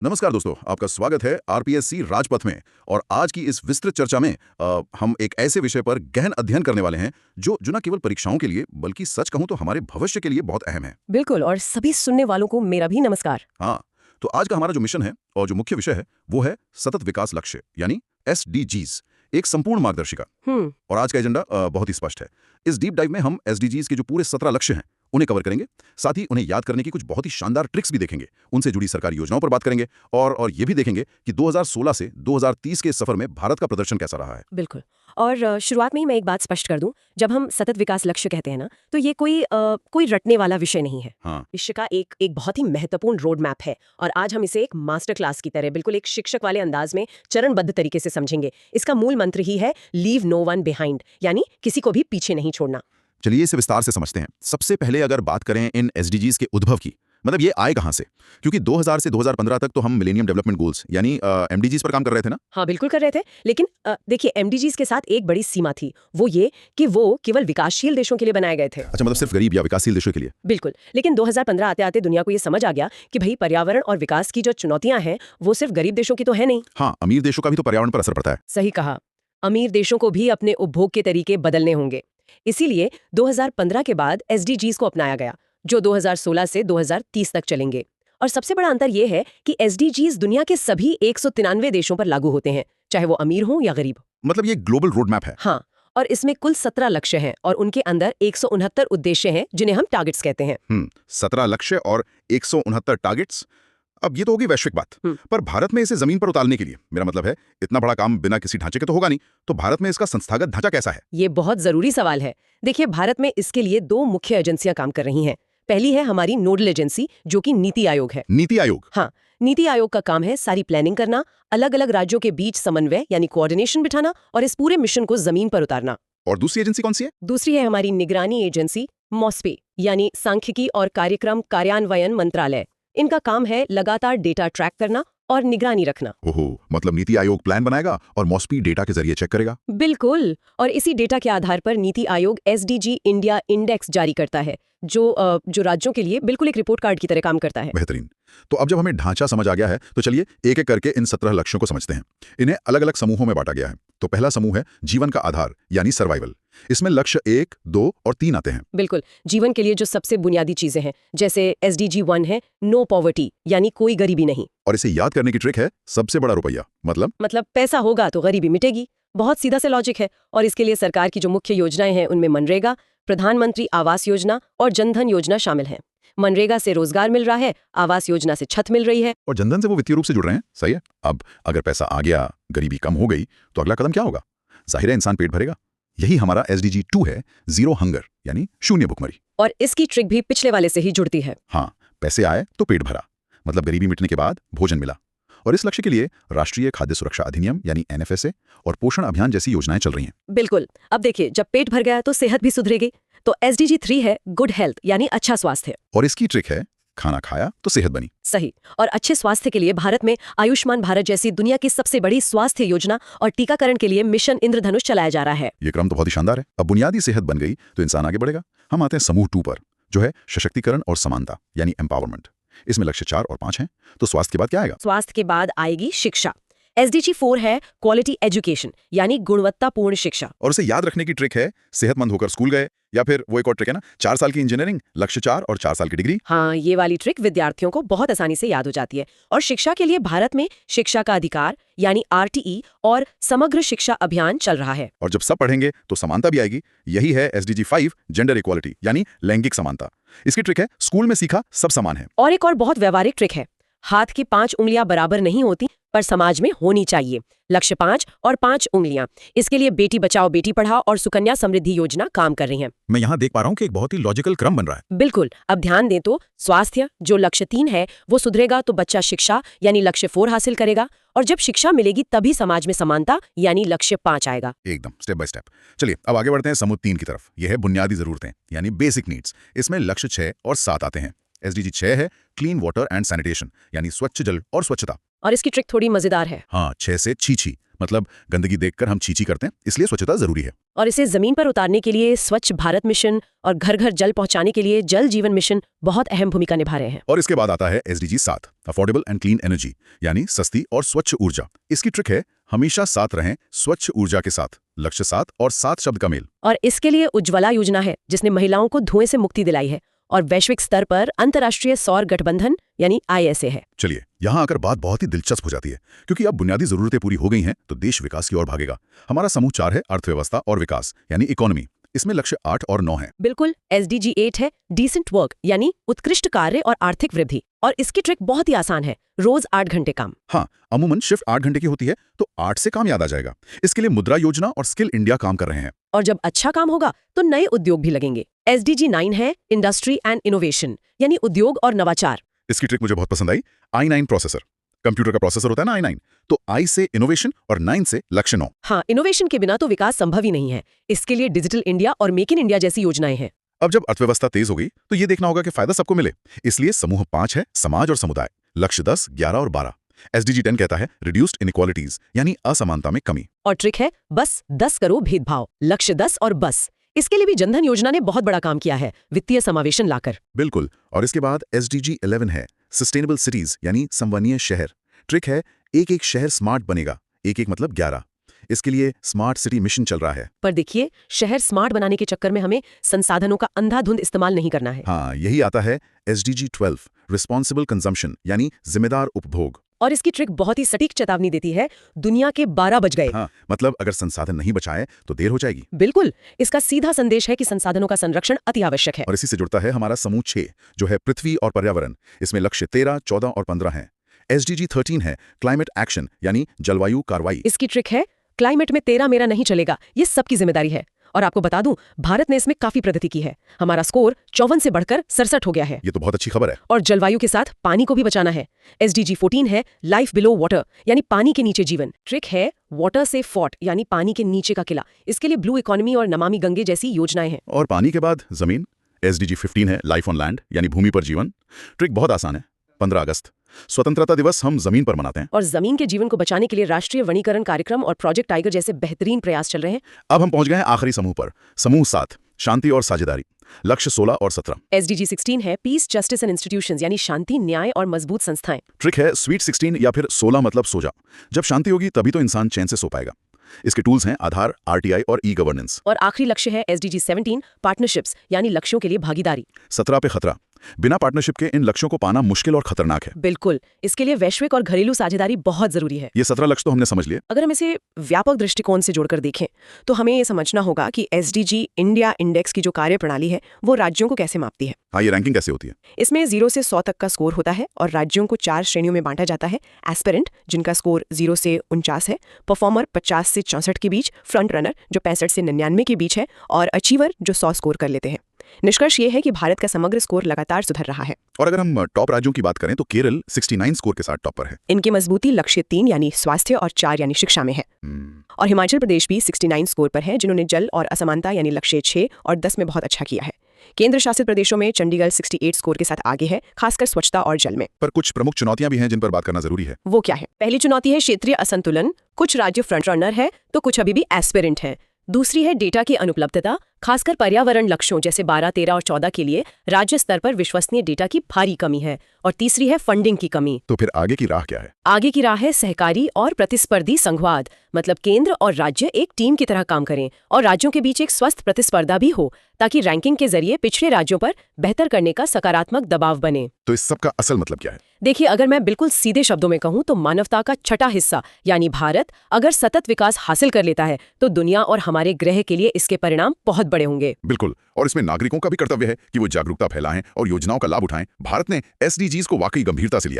नमस्कार दोस्तों, आपका स्वागत है आरपीएससी राजपथ में। और आज की इस विस्तृत चर्चा में हम एक ऐसे विषय पर गहन अध्ययन करने वाले हैं जो न केवल परीक्षाओं के लिए बल्कि सच कहूं तो हमारे भविष्य के लिए बहुत अहम है। बिल्कुल। और सभी सुनने वालों को मेरा भी नमस्कार। हाँ, तो आज का हमारा जो मिशन है और जो मुख्य विषय है वो है सतत विकास लक्ष्य यानी एसडीजीज, एक संपूर्ण मार्गदर्शिका। और आज का एजेंडा बहुत ही स्पष्ट है। इस डीप डाइव में हम एसडीजीज के जो पूरे 17 लक्ष्य हैं उन्हें कवर करेंगे। साथ ही उन्हें याद करने की कुछ बहुत ही शानदार ट्रिक्स भी देखेंगे, उनसे जुड़ी सरकारी योजनाओं पर बात करेंगे और ये भी देखेंगे कि 2016 से 2030 के इस सफर में भारत का प्रदर्शन कैसा रहा है। बिल्कुल। और शुरुआत में ही मैं एक बात स्पष्ट कर दूं, जब हम सतत विकास लक्ष्य कहते हैं ना, तो ये कोई रटने वाला विषय नहीं है। हाँ, विषय का एक बहुत ही महत्वपूर्ण रोड मैप है और आज हम इसे एक मास्टर क्लास की तरह बिल्कुल एक शिक्षक वाले अंदाज में चरणबद्ध तरीके से समझेंगे। इसका मूल मंत्र ही है लीव नो वन बिहाइंड, यानी किसी को भी पीछे नहीं छोड़ना। चलिए इसे विस्तार से समझते हैं। सबसे पहले अगर बात करें इन एसडीजीज के उद्भव की, मतलब ये आए कहाँ से, क्योंकि 2000 से 2015 तक तो हम मिलेनियम डेवलपमेंट गोल्स यानी एमडीजीज पर काम कर रहे थे ना। हाँ, बिल्कुल कर रहे थे। लेकिन देखिए, एमडीजीज के साथ एक बड़ी सीमा थी, वो ये कि वो केवल विकासशील देशों के लिए बनाए गए थे। अच्छा, मतलब सिर्फ गरीब या विकासशील देशों के लिए। बिल्कुल। लेकिन 2015 आते आते दुनिया को ये समझ आ गया कि भाई पर्यावरण और विकास की जो चुनौतियां हैं वो सिर्फ गरीब देशों की तो है नहीं। हाँ, अमीर देशों का भी तो पर्यावरण पर असर पड़ता है। सही कहा। अमीर देशों को भी अपने उपभोग के तरीके बदलने होंगे। इसीलिए 2015 के बाद एसडीजीज को अपनाया गया, जो 2016 से 2030 तक चलेंगे। और सबसे बड़ा अंतर यह है कि एसडीजीज दुनिया के सभी 193 देशों पर लागू होते हैं, चाहे वो अमीर हो या गरीब। मतलब ये ग्लोबल रोड मैप है। हाँ, और इसमें कुल 17 लक्ष्य हैं और उनके अंदर 169 उद्देश्य हैं जिन्हें हम टारगेट्स कहते हैं। 17 लक्ष्य और 169 टारगेट्स। अब ये तो होगी वैश्विक बात, पर भारत में इसे जमीन पर उतारने के लिए, मेरा मतलब है इतना बड़ा काम बिना किसी ढांचे के तो होगा नहीं, तो भारत में इसका संस्थागत ढांचा कैसा है? ये बहुत जरूरी सवाल है। देखिए, भारत में इसके लिए 2 मुख्य एजेंसियां काम कर रही हैं। पहली है हमारी नोडल एजेंसी, जो कि नीति आयोग है। नीति आयोग? हाँ, नीति आयोग का काम है सारी प्लानिंग करना, अलग अलग राज्यों के बीच समन्वय यानी कोऑर्डिनेशन बिठाना और इस पूरे मिशन को जमीन पर उतारना। और दूसरी एजेंसी कौन सी है? दूसरी है हमारी निगरानी एजेंसी मॉस्पे, यानी सांख्यिकी और कार्यक्रम कार्यान्वयन मंत्रालय। इनका काम है लगातार डेटा ट्रैक करना और निगरानी रखना। ओहो, मतलब नीति आयोग प्लान बनाएगा और मॉस्पी डेटा के जरिए चेक करेगा। बिल्कुल। और इसी डेटा के आधार पर NITI Aayog SDG India index जारी करता है, जो राज्यों के लिए बिल्कुल एक रिपोर्ट कार्ड की तरह काम करता है। बेहतरीन। तो अब जब हमें ढांचा समझ आ गया है तो चलिए एक एक करके इन 17 लक्ष्यों को समझते हैं। इन्हें अलग अलग समूहों में बांटा गया है। तो पहला समूह है जीवन का आधार यानी सर्वाइवल। इसमें लक्ष्य 1, 2 और 3 आते हैं। बिल्कुल। जीवन के लिए जो सबसे बुनियादी चीजें हैं, जैसे एसडीजी 1 है नो पॉवर्टी, यानी कोई गरीबी नहीं। और इसे याद करने की ट्रिक है सबसे बड़ा रुपया, मतलब पैसा होगा तो गरीबी मिटेगी। बहुत सीधा से लॉजिक है। और इसके लिए सरकार की जो मुख्य योजनाएं हैं उनमें मनरेगा, प्रधानमंत्री आवास योजना और जनधन योजना शामिल है। मनरेगा से रोजगार मिल रहा है, आवास योजना से छत मिल रही है और जनधन से वो वित्तीय रूप से जुड़ रहे हैं। सही है। अब अगर पैसा आ गया, गरीबी कम हो गई, तो अगला कदम क्या होगा? जाहिर है इंसान पेट भरेगा। यही हमारा एसडीजी 2 है, जीरो हंगर यानी शून्य भुखमरी। और इसकी ट्रिक भी पिछले वाले से ही जुड़ती है। हाँ, पैसे आए तो पेट भरा, मतलब गरीबी मिटने के बाद भोजन मिला। और इस लक्ष्य के लिए राष्ट्रीय खाद्य सुरक्षा अधिनियम यानी एनएफएसए और पोषण अभियान जैसी योजनाएं चल रही हैं। बिल्कुल। अब देखिए, जब पेट भर गया तो सेहत भी सुधरेगी। तो एसडीजी 3 है गुड हेल्थ यानी अच्छा स्वास्थ्य। और इसकी ट्रिक है खाना खाया तो सेहत बनी। सही। और अच्छे स्वास्थ्य के लिए भारत में आयुष्मान भारत जैसी दुनिया की सबसे बड़ी स्वास्थ्य योजना और टीकाकरण के लिए मिशन इंद्रधनुष चलाया जा रहा है। ये क्रम तो बहुत ही शानदार है। अब बुनियादी सेहत बन गई तो इंसान आगे बढ़ेगा। हम आते हैं समूह 2 पर, जो है सशक्तिकरण और समानता यानी एम्पावरमेंट। इसमें लक्ष्य 4 और 5 हैं। तो स्वास्थ्य के बाद क्या आएगा? स्वास्थ्य के बाद आएगी शिक्षा। एसडीजी 4 है क्वालिटी एजुकेशन यानी गुणवत्तापूर्ण शिक्षा। और उसे याद रखने की ट्रिक है सेहतमंद होकर स्कूल गए, या फिर वो एक और ट्रिक है ना, 4 साल की इंजीनियरिंग, लक्ष्य 4 और 4 साल की डिग्री। हाँ, ये वाली ट्रिक विद्यार्थियों को बहुत आसानी से याद हो जाती है। और शिक्षा के लिए भारत में शिक्षा का अधिकार यानी आरटीई और समग्र शिक्षा अभियान चल रहा है। और जब सब पढ़ेंगे तो समानता भी आएगी। यही है एसडीजी 5 जेंडर इक्वालिटी यानी लैंगिक समानता। इसकी ट्रिक है स्कूल में सीखा सब समान है। और एक और बहुत व्यवहारिक ट्रिक है, हाथ की 5 उंगलियां बराबर नहीं होती पर समाज में होनी चाहिए। लक्ष्य 5 और 5 उंगलियां। इसके लिए बेटी बचाओ बेटी पढ़ाओ और सुकन्या समृद्धि योजना काम कर रही हैं। मैं यहाँ देख पा रहा हूँ कि एक बहुत ही लॉजिकल क्रम बन रहा है। बिल्कुल। अब ध्यान दें तो स्वास्थ्य जो लक्ष्य 3 है वो सुधरेगा तो बच्चा शिक्षा यानी लक्ष्य 4 हासिल करेगा। और जब शिक्षा मिलेगी तभी समाज में समानता यानी लक्ष्य 5 आएगा। एकदम स्टेप बाय स्टेप। चलिए अब आगे बढ़ते हैं समूह 3 की तरफ। यह है बुनियादी जरूरतें यानी बेसिक नीड्स। इसमें लक्ष्य 6 और 7 आते हैं। एसडीजी 6 है क्लीन वाटर एंड सैनिटेशन यानी स्वच्छ जल और स्वच्छता। और इसकी ट्रिक थोड़ी मजेदार है। हाँ, 6 से छी छी, मतलब गंदगी देखकर हम छींची करते हैं, इसलिए स्वच्छता जरूरी है। और इसे जमीन पर उतारने के लिए स्वच्छ भारत मिशन और घर घर जल पहुंचाने के लिए जल जीवन मिशन बहुत अहम भूमिका निभा रहे हैं। और इसके बाद आता है SDG 7, affordable and clean energy, यानी सस्ती और स्वच्छ ऊर्जा। इसकी ट्रिक है हमेशा साथ रहें स्वच्छ ऊर्जा के साथ। लक्ष्य 7 और 7 शब्द का मेल। और इसके लिए उज्ज्वला योजना है, जिसने महिलाओं को धुएं से मुक्ति दिलाई है। और वैश्विक स्तर पर अंतर्राष्ट्रीय सौर गठबंधन यानी ISA है। चलिए, यहाँ आकर बात बहुत ही दिलचस्प हो जाती है, क्योंकि अब बुनियादी जरूरतें पूरी हो गई हैं तो देश विकास की ओर भागेगा। हमारा समूह 4 है, अर्थव्यवस्था और विकास यानी इकोनॉमी। इसमें लक्ष्य 8 और 9 है। बिल्कुल, SDG 8 है, डिसेंट वर्क यानी उत्कृष्ट कार्य और आर्थिक वृद्धि। और इसकी ट्रिक बहुत ही आसान है, रोज 8 घंटे काम। हाँ, अमूमन शिफ्ट 8 घंटे की होती है, तो 8 से काम याद आ जाएगा। इसके लिए मुद्रा योजना और स्किल इंडिया काम कर रहे हैं। और जब अच्छा काम होगा तो नए उद्योग भी लगेंगे। SDG 9 है, इंडस्ट्री एंड इनोवेशन यानी उद्योग और नवाचार। इसकी ट्रिक मुझे बहुत पसंद आई। i9 प्रोसेसर, कंप्यूटर का प्रोसेसर होता है ना i9, तो I से इनोवेशन और 9 से लक्ष्य 9। हाँ, इनोवेशन के बिना तो विकास संभव ही नहीं है। इसके लिए डिजिटल इंडिया और मेक इन इंडिया जैसी योजनाएं हैं। अब जब अर्थव्यवस्था तेज हो गई तो ये देखना होगा कि फायदा सबको मिले। इसलिए समूह 5 है, समाज और समुदाय। लक्ष्य 10, 11 और 12। SDG 10 कहता है रिड्यूस्ड इनइक्वालिटीज यानी असमानता में कमी। और ट्रिक है बस 10 करो भेदभाव। लक्ष्य 10 और बस। इसके लिए भी जनधन योजना ने बहुत बड़ा काम किया है, वित्तीय समावेशन लाकर। बिल्कुल। और इसके बाद SDG 11 है, सस्टेनेबल सिटीज यानी संवहनीय शहर। ट्रिक है एक एक शहर स्मार्ट बनेगा। एक एक मतलब 11। इसके लिए स्मार्ट सिटी मिशन चल रहा है। पर देखिए, शहर स्मार्ट बनाने के चक्कर में हमें संसाधनों का अंधाधुंध इस्तेमाल नहीं करना है। हाँ, यही आता है SDG 12, रिस्पॉन्सिबल कंजम्पशन यानी जिम्मेदार उपभोग। और इसकी ट्रिक बहुत ही सटीक चेतावनी देती है, दुनिया के 12 बज गए। हाँ, मतलब अगर संसाधन नहीं बचाए तो देर हो जाएगी। बिल्कुल, इसका सीधा संदेश है कि संसाधनों का संरक्षण अति आवश्यक है। और इसी से जुड़ता है हमारा समूह 6, जो है पृथ्वी और पर्यावरण। इसमें लक्ष्य 13, 14 और 15 हैं। SDG 13 है, क्लाइमेट एक्शन यानी जलवायु कार्रवाई। इसकी ट्रिक है क्लाइमेट में तेरा मेरा नहीं चलेगा, ये सबकी जिम्मेदारी है। और आपको बता दूं, भारत ने इसमें काफी प्रगति की है। हमारा स्कोर 54 से बढ़कर 67 हो गया है। ये तो बहुत अच्छी खबर है। और जलवायु के साथ पानी को भी बचाना है। SDG 14 है, लाइफ बिलो वाटर यानी पानी के नीचे जीवन। ट्रिक है वाटर से फोर्ट यानी पानी के नीचे का किला। इसके लिए ब्लू इकोनॉमी और नमामि गंगे जैसी योजनाएं हैं। और पानी के बाद जमीन। SDG 15 है, लाइफ ऑन लैंड यानी भूमि पर जीवन। ट्रिक बहुत आसान है। 15 अगस्त स्वतंत्रता दिवस हम जमीन पर मनाते हैं। और जमीन के जीवन को बचाने के लिए राष्ट्रीय वनीकरण कार्यक्रम और प्रोजेक्ट टाइगर जैसे बेहतरीन प्रयास चल रहे हैं। अब हम पहुंच गए हैं आखिरी समूह पर, समूह 7, शांति और साझेदारी। लक्ष्य 16 और 17। SDG 16 है, पीस जस्टिस एंड इंस्टीट्यूशंस यानी शांति, न्याय और मजबूत संस्थाएं। ट्रिक है स्वीट 16 या फिर 16 मतलब सो जा। जब शांति होगी तभी तो इंसान चैन से सो पाएगा। इसके टूल्स हैं आधार, RTI और ई-गवर्नेंस। और आखिरी लक्ष्य है SDG 17, पार्टनरशिप्स यानी लक्ष्यों के लिए भागीदारी। 17 पे खतरा। बिना पार्टनरशिप के इन लक्ष्यों को पाना मुश्किल और खतरनाक है। बिल्कुल, इसके लिए वैश्विक और घरेलू साझेदारी बहुत जरूरी है। ये 17 लक्ष्य तो हमने समझ लिए। अगर हम इसे व्यापक दृष्टिकोण से जोड़कर देखें तो हमें ये समझना होगा कि SDG इंडिया इंडेक्स की जो कार्यप्रणाली है वो राज्यों को कैसे मापती है। हाँ, ये रैंकिंग कैसे होती है? इसमें 0 से 100 तक का स्कोर होता है और राज्यों को 4 श्रेणियों में बांटा जाता है। एस्पिरेंट, जिनका स्कोर 0 से 49 है, परफॉर्मर 50 से 64 के बीच, फ्रंट रनर जो 65 से 99 के बीच है, और अचीवर जो 100 स्कोर कर लेते हैं। निष्कर्ष ये है कि भारत का समग्र स्कोर लगातार सुधर रहा है। और अगर हम टॉप राज्यों की बात करें तो केरल 69 स्कोर के साथ टॉप पर है। इनकी मजबूती लक्ष्य 3 यानी स्वास्थ्य और 4 यानी शिक्षा में है। और हिमाचल प्रदेश भी 69 स्कोर पर है, जिन्होंने जल और असमानता यानी लक्ष्य 6 और 10 में बहुत अच्छा किया है। केंद्र शासित प्रदेशों में चंडीगढ़ 68 स्कोर के साथ आगे है, खासकर स्वच्छता और जल में। पर कुछ प्रमुख चुनौतियां भी हैं जिन पर बात करना जरूरी है। वो क्या है? पहली चुनौती है क्षेत्रीय असंतुलन। कुछ राज्य फ्रंट रनर है तो कुछ अभी भी एस्पिरेंट है। दूसरी है डेटा की अनुपलब्धता, खासकर पर्यावरण लक्ष्यों जैसे 12, 13 और 14 के लिए राज्य स्तर पर विश्वसनीय डेटा की भारी कमी है। और तीसरी है फंडिंग की कमी। तो फिर आगे की राह क्या है? आगे की राह है सहकारी और प्रतिस्पर्धी संघवाद, मतलब केंद्र और राज्य एक टीम की तरह काम करें और राज्यों के बीच एक स्वस्थ प्रतिस्पर्धा भी हो, ताकि रैंकिंग के जरिए पिछड़े राज्यों पर बेहतर करने का सकारात्मक दबाव बने। तो इस सब का असल मतलब क्या है? देखिए, अगर मैं बिल्कुल सीधे शब्दों में कहूं तो मानवता का छठा हिस्सा यानी भारत अगर सतत विकास हासिल कर लेता है तो दुनिया और हमारे ग्रह के लिए इसके परिणाम बहुत बड़े होंगे। बिल्कुल, और इसमें नागरिकों का भी कर्तव्य है कि वो जागरूकता फैलाएं और योजनाओं का लाभ उठाएं। भारत ने SDGs को वाकई गंभीरता से लिया है।